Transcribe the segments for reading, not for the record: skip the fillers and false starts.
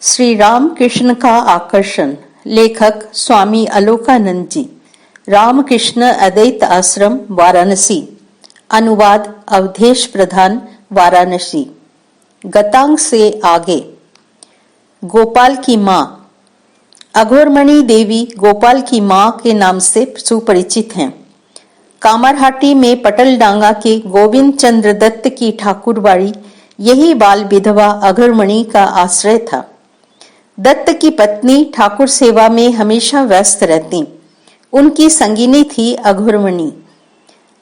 श्री रामकृष्ण का आकर्षण। लेखक स्वामी अलोकानंद जी। रामकृष्ण अद्वैत आश्रम वाराणसी। अनुवाद अवधेश प्रधान वाराणसी। गतांग से आगे। गोपाल की माँ। अघोरमणि देवी गोपाल की माँ के नाम से सुपरिचित हैं। कामरहाटी में पटलडांगा के गोविंद चंद्र दत्त की ठाकुरबाड़ी यही बाल विधवा अघोरमणि का आश्रय था। दत्त की पत्नी ठाकुर सेवा में हमेशा व्यस्त रहती। उनकी संगिनी थी अघोरमणि।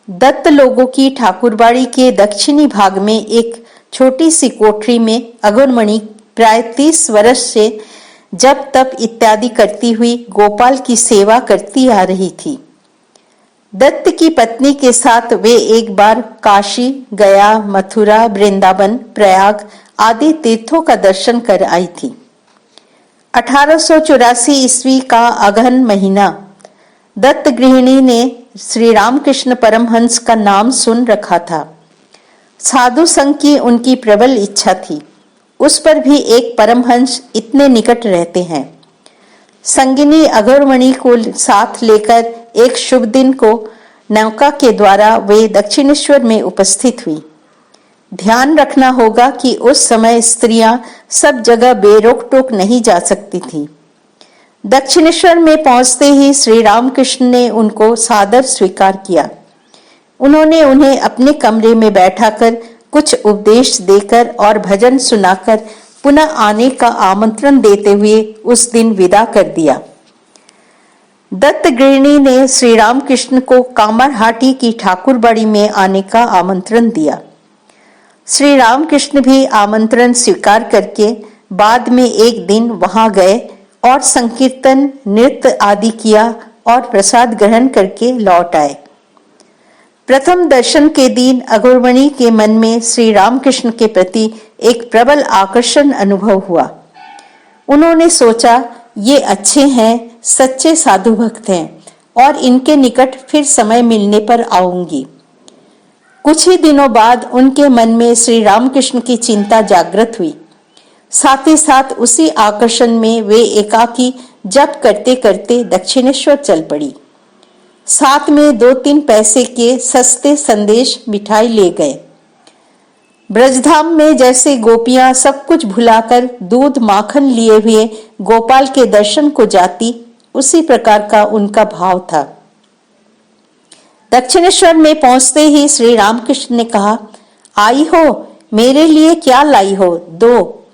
दत्त लोगों की ठाकुरबाड़ी के दक्षिणी भाग में एक छोटी सी कोठरी में अघोरमणि प्राय 30 वर्ष से जप तप इत्यादि करती हुई गोपाल की सेवा करती आ रही थी। दत्त की पत्नी के साथ वे एक बार काशी, गया, मथुरा, वृंदावन, प्रयाग आदि तीर्थों का दर्शन कर आई थी। 1884 ईस्वी का अगहन महीना। दत्त गृहिणी ने श्री रामकृष्ण परमहंस का नाम सुन रखा था। साधु संघ की उनकी प्रबल इच्छा थी। उस पर भी एक परमहंस इतने निकट रहते हैं। संगिनी अघोरमणि को साथ लेकर एक शुभ दिन को नौका के द्वारा वे दक्षिणेश्वर में उपस्थित हुई। ध्यान रखना होगा कि उस समय स्त्रियां सब जगह बेरोक टोक नहीं जा सकती थीं। दक्षिणेश्वर में पहुंचते ही श्री रामकृष्ण ने उनको सादर स्वीकार किया। उन्होंने उन्हें अपने कमरे में बैठाकर कुछ उपदेश देकर और भजन सुनाकर पुनः आने का आमंत्रण देते हुए उस दिन विदा कर दिया। दत्त गृहिणी ने श्री रामकृष्ण को कामरहाटी की ठाकुरबाड़ी में आने का आमंत्रण दिया। श्री रामकृष्ण भी आमंत्रण स्वीकार करके बाद में एक दिन वहां गए और संकीर्तन, नृत्य आदि किया और प्रसाद ग्रहण करके लौट आए। प्रथम दर्शन के दिन अघोरमणि के मन में श्री रामकृष्ण के प्रति एक प्रबल आकर्षण अनुभव हुआ। उन्होंने सोचा, ये अच्छे हैं, सच्चे साधु भक्त हैं और इनके निकट फिर समय मिलने पर आऊंगी। कुछ ही दिनों बाद उनके मन में श्री रामकृष्ण की चिंता जागृत हुई। साथ ही साथ उसी आकर्षण में वे एकाकी जप करते करते दक्षिणेश्वर चल पड़ी। साथ में 2-3 पैसे के सस्ते संदेश मिठाई ले गए। ब्रजधाम में जैसे गोपियां सब कुछ भुलाकर दूध माखन लिए हुए गोपाल के दर्शन को जाती, उसी प्रकार का उनका भाव था। दक्षिणेश्वर में पहुंचते ही श्री रामकृष्ण ने कहा, आई हो, मेरे लिए क्या लाई हो, दो।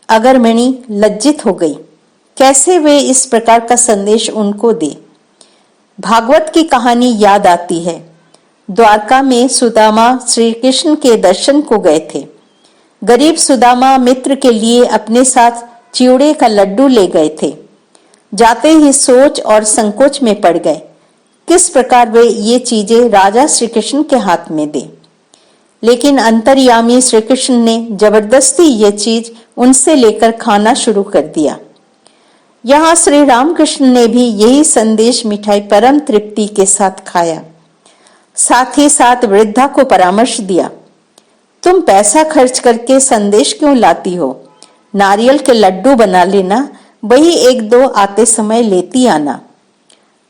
अघोरमणि लज्जित हो गई। कैसे वे इस प्रकार का संदेश उनको दे। भागवत की कहानी याद आती है। द्वारका में सुदामा श्री कृष्ण के दर्शन को गए थे। गरीब सुदामा मित्र के लिए अपने साथ चिवड़े का लड्डू ले गए थे। जाते ही सोच और संकोच में पड़ गए किस प्रकार वे ये चीजें राजा श्री कृष्ण के हाथ में दे। लेकिन अंतर्यामी श्री कृष्ण ने जबरदस्ती ये चीज उनसे लेकर खाना शुरू कर दिया। यहाँ श्री रामकृष्ण ने भी यही संदेश मिठाई परम तृप्ति के साथ खाया। साथ ही साथ वृद्धा को परामर्श दिया, तुम पैसा खर्च करके संदेश क्यों लाती हो, नारियल के लड्डू बना लेना, वही 1-2 आते समय लेती आना।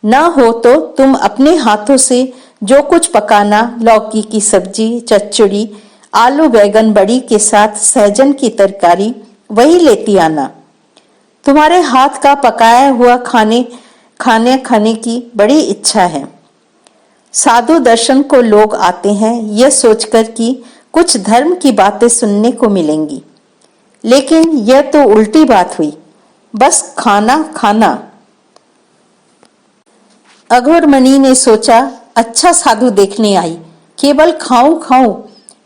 न हो तो तुम अपने हाथों से जो कुछ पकाना, लौकी की सब्जी, चच्चड़ी, आलू बैगन बड़ी के साथ सहजन की तरकारी, वही लेती आना। तुम्हारे हाथ का पकाया हुआ खाने की बड़ी इच्छा है। साधु दर्शन को लोग आते हैं यह सोचकर कि कुछ धर्म की बातें सुनने को मिलेंगी, लेकिन यह तो उल्टी बात हुई, बस खाना खाना। अघोरमणि ने सोचा, अच्छा साधु देखने आई, केवल खाऊं खाऊं,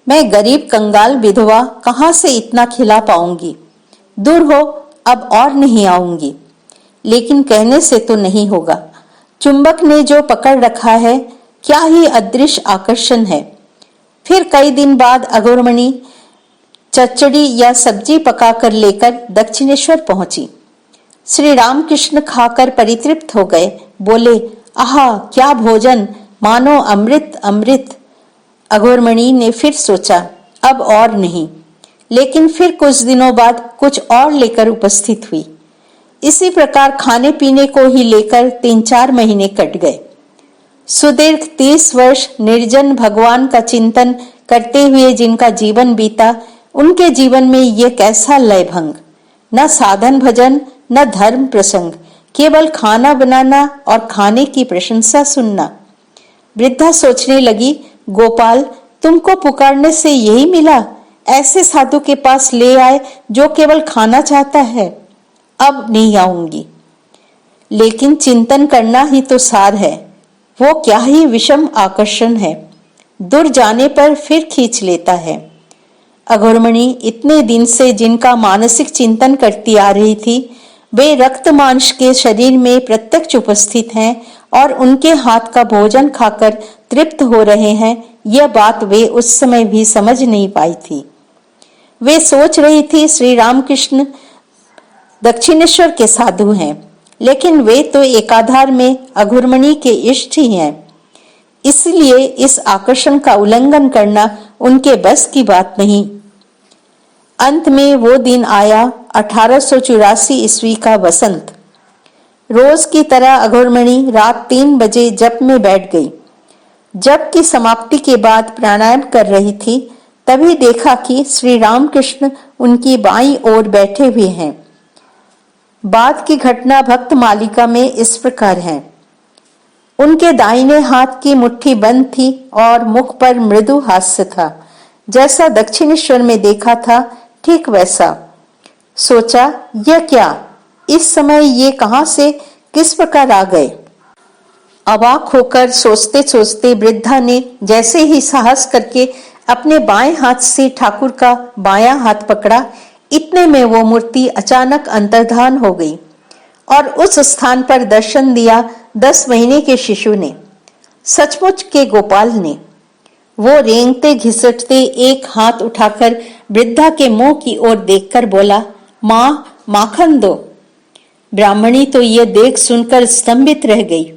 मैं गरीब कंगाल विधवा कहां से इतना खिला पाऊंगी। दूर हो, अब और नहीं आऊंगी। लेकिन कहने से तो नहीं होगा। चुंबक ने जो पकड़ रखा है, क्या ही अदृश्य आकर्षण है। फिर कई दिन बाद अघोरमणि चच्चड़ी या सब्जी पकाकर लेकर दक्षिणेश्वर पहुंची। श्री रामकृष्ण खाकर परितृप्त हो गए। बोले, आहा, क्या भोजन, मानो अमृत अमृत। अघोरमणि ने फिर सोचा, अब और नहीं। लेकिन फिर कुछ दिनों बाद कुछ और लेकर उपस्थित हुई। इसी प्रकार खाने पीने को ही लेकर 3-4 महीने कट गए। सुदीर्घ 30 वर्ष निर्जन भगवान का चिंतन करते हुए जिनका जीवन बीता, उनके जीवन में ये कैसा लयभंग। न साधन भजन, न धर्म प्रसंग, केवल खाना बनाना और खाने की प्रशंसा सुनना। वृद्धा सोचने लगी, गोपाल, तुमको पुकारने से यही मिला? ऐसे साधु के पास ले आए जो केवल खाना चाहता है। अब नहीं आऊंगी। लेकिन चिंतन करना ही तो सार है। वो क्या ही विषम आकर्षण है, दूर जाने पर फिर खींच लेता है। अघोरमणि इतने दिन से जिनका मानसिक चिंतन करती आ रही थी, वे रक्त मांस के शरीर में प्रत्यक्ष उपस्थित हैं और उनके हाथ का भोजन खाकर तृप्त हो रहे हैं, यह बात वे उस समय भी समझ नहीं पाई थी। वे सोच रही थी श्री रामकृष्ण दक्षिणेश्वर के साधु हैं, लेकिन वे तो एकाधार में अघोरमणि के इष्ट ही हैं। इसलिए इस आकर्षण का उल्लंघन करना उनके बस की बात नहीं। अंत में वो दिन आया, 1884 ईस्वी का वसंत। रोज की तरह अघोरमणि रात 3 बजे जप में बैठ गई। जप की समाप्ति के बाद प्राणायाम कर रही थी, तभी देखा कि श्री रामकृष्ण उनकी बाईं ओर बैठे हुए हैं। बाद की घटना भक्त मालिका में इस प्रकार है। उनके दाहिने हाथ की मुट्ठी बंद थी और मुख पर मृदु हास्य था। जैसा दक्षिणेश्वर में देखा था, ठीक वैसा। सोचा, यह क्या, इस समय ये कहां से किस प्रकार आ गए? अवाक होकर सोचते सोचते वृद्धा ने जैसे ही साहस करके अपने बाएं हाथ से ठाकुर का बायां हाथ पकड़ा, इतने में वो मूर्ति अचानक अंतर्धान हो गई और उस स्थान पर दर्शन दिया 10 महीने के शिशु ने, सचमुच के गोपाल ने। वो रेंगते घिसटते एक हाथ उठाकर वृद्धा के मुंह की ओर देखकर बोला, माँ, माखन दो। ब्राह्मणी तो ये देख सुनकर स्तंभित रह गई।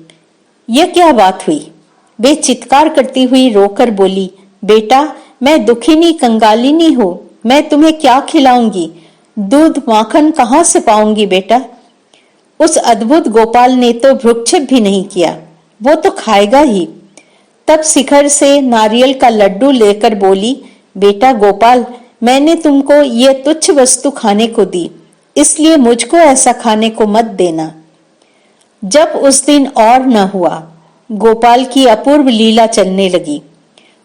यह क्या बात हुई? वे चित्कार करती हुई रोकर बोली, बेटा, मैं दुखिनी कंगालिनी हूँ, मैं तुम्हें क्या खिलाऊंगी? दूध माखन कहाँ से पाऊंगी बेटा? उस अद्भुत गोपाल ने तो भ्रूक्षेप भी नहीं किया, वो तो खाएगा ही। तब शिखर से नारियल का लड्डू लेकर बोली, बेटा गोपाल, मैंने तुमको ये तुच्छ वस्तु खाने को दी, इसलिए मुझको ऐसा खाने को मत देना। जब उस दिन और न हुआ, गोपाल की अपूर्व लीला चलने लगी।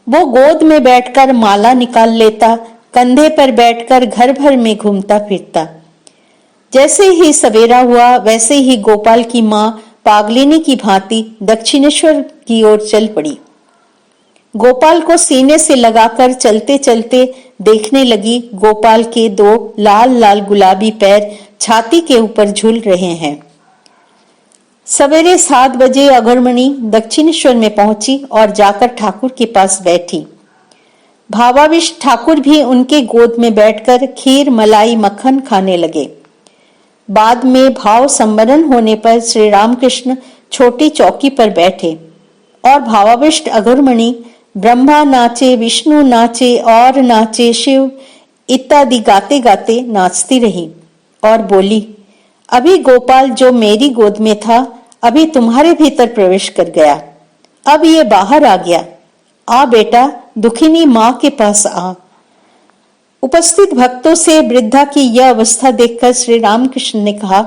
वो गोद में बैठकर माला निकाल लेता, कंधे पर बैठकर घर भर में घूमता फिरता। जैसे ही सवेरा हुआ, वैसे ही गोपाल की माँ पागलिनी की भांति दक्षिणेश्वर की ओर चल पड़ी। गोपाल को सीने से लगाकर चलते चलते देखने लगी, गोपाल के 2 लाल लाल गुलाबी पैर छाती के ऊपर झूल रहे हैं। सवेरे 7 बजे अघोरमणि दक्षिणेश्वर में पहुंची और जाकर ठाकुर के पास बैठी। भावाविष्ट ठाकुर भी उनके गोद में बैठकर खीर, मलाई, मक्खन खाने लगे। बाद में भाव संवरण होने पर श्री रामकृष्ण छोटी चौकी पर बैठे और भावाविष्ट अघोरमणि ब्रह्मा नाचे, विष्णु नाचे और नाचे शिव इत्यादि गाते गाते नाचती रही और बोली, अभी गोपाल जो मेरी गोद में था, अभी तुम्हारे भीतर प्रवेश कर गया, अब ये बाहर आ गया। आ बेटा, दुखिनी माँ के पास आ। उपस्थित भक्तों से वृद्धा की यह अवस्था देखकर श्री रामकृष्ण ने कहा,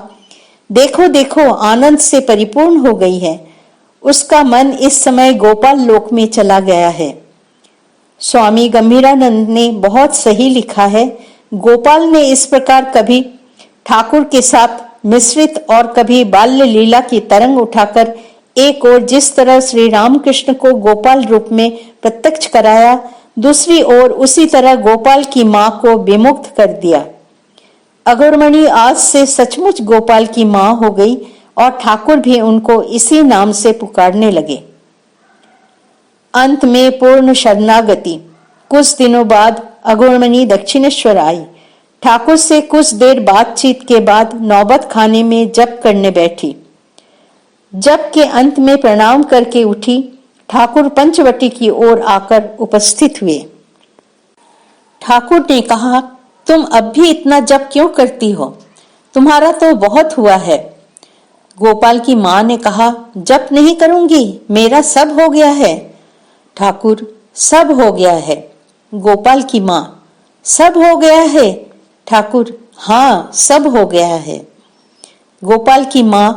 देखो देखो, आनंद से परिपूर्ण हो गई है। उसका मन इस समय गोपाल लोक में चला गया है। स्वामी गंभीरानंद ने बहुत सही लिखा है, गोपाल ने इस प्रकार कभी ठाकुर के साथ मिश्रित और कभी बाल्य लीला की तरंग उठाकर एक ओर जिस तरह श्री रामकृष्ण को गोपाल रूप में प्रत्यक्ष कराया, दूसरी ओर उसी तरह गोपाल की माँ को विमुक्त कर दिया। अघोरमणि आज से सचमुच गोपाल की माँ हो गई और ठाकुर भी उनको इसी नाम से पुकारने लगे। अंत में पूर्ण शरणागति। कुछ दिनों बाद अघोरमणि दक्षिणेश्वर आई। ठाकुर से कुछ देर बातचीत के बाद नौबत खाने में जप करने बैठी। जप के अंत में प्रणाम करके उठी। ठाकुर पंचवटी की ओर आकर उपस्थित हुए। ठाकुर ने कहा, तुम अब भी इतना जप क्यों करती हो? तुम्हारा तो बहुत हुआ है। गोपाल की माँ ने कहा, जप नहीं करूंगी, मेरा सब हो गया है। ठाकुर, सब हो गया है। गोपाल की माँ, सब हो गया है? ठाकुर, हाँ, सब हो गया है। गोपाल की माँ,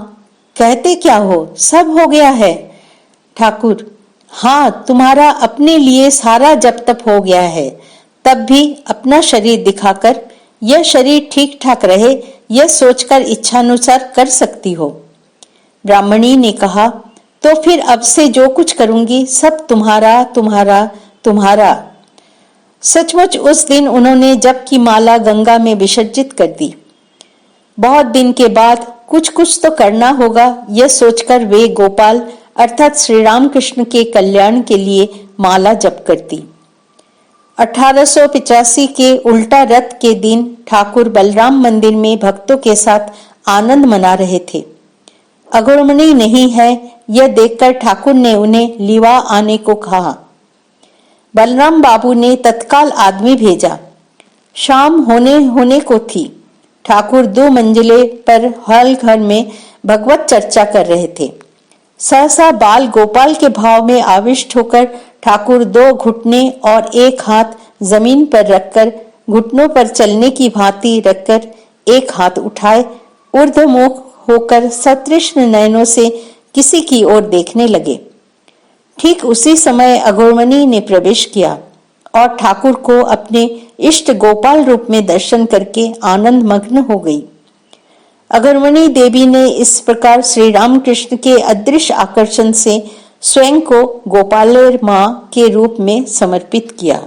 कहते क्या हो, सब हो गया है? ठाकुर, हाँ, तुम्हारा अपने लिए सारा जप तप हो गया है, तब भी अपना शरीर दिखाकर यह शरीर ठीक ठाक रहे, यह सोचकर इच्छानुसार कर सकती हो। ब्राह्मणी ने कहा, तो फिर अब से जो कुछ करूंगी सब तुम्हारा तुम्हारा तुम्हारा। सचमुच उस दिन उन्होंने जप की माला गंगा में विसर्जित कर दी। बहुत दिन के बाद कुछ कुछ तो करना होगा, यह सोचकर वे गोपाल अर्थात श्री रामकृष्ण के कल्याण के लिए माला जप करती। 1885 के उल्टा रथ के दिन ठाकुर बलराम मंदिर में भक्तों के साथ आनंद मना रहे थे। अगुणमणि नहीं है, यह देखकर ठाकुर ने उन्हें लिवा आने को कहा। बलराम बाबू ने तत्काल आदमी भेजा। शाम होने को थी। ठाकुर 2 मंजिले पर हॉल घर में भगवत चर्चा कर रहे थे। सहसा बाल गोपाल के भाव में आविष्ट होकर ठाकुर 2 घुटने और एक हाथ जमीन पर रखकर घुटनों पर चलने की भांति रखकर एक हाथ उठाए ऊर्ध्वमुख होकर सतृष्ण नयनों से किसी की ओर देखने लगे। ठीक उसी समय अघोरमणि ने प्रवेश किया और ठाकुर को अपने इष्ट गोपाल रूप में दर्शन करके आनंद मग्न हो गई। अघोरमणि देवी ने इस प्रकार श्री रामकृष्ण के अदृश्य आकर्षण से स्वयं को गोपालेर माँ के रूप में समर्पित किया।